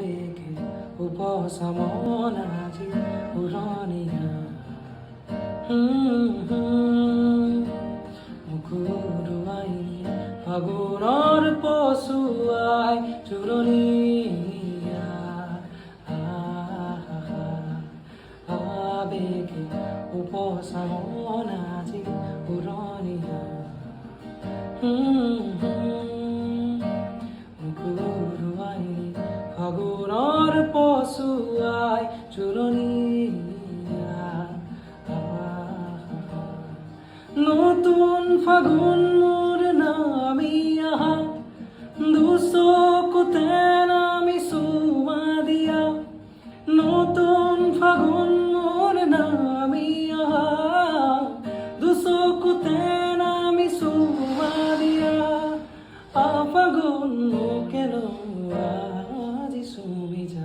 আবেগে উপশমন আজি উৰণীয়া মুকুৰুৱাই ফাগুনৰ পছুৱাই জোৰণীয়া আবেগে উপশমন আজি উৰণীয়া মুকুৰুৱাই ফাগুনৰ পছুৱাই জোৰণীয়া নতুন ফাগুন মোৰ নামি আহা দুচকুতে নামি চুমা দিয়া নতুন ফাগুন মোৰ নামি আহা দুচকুতে নামি চুমা দিয়া ফাগুন কেন আজি চুমি যা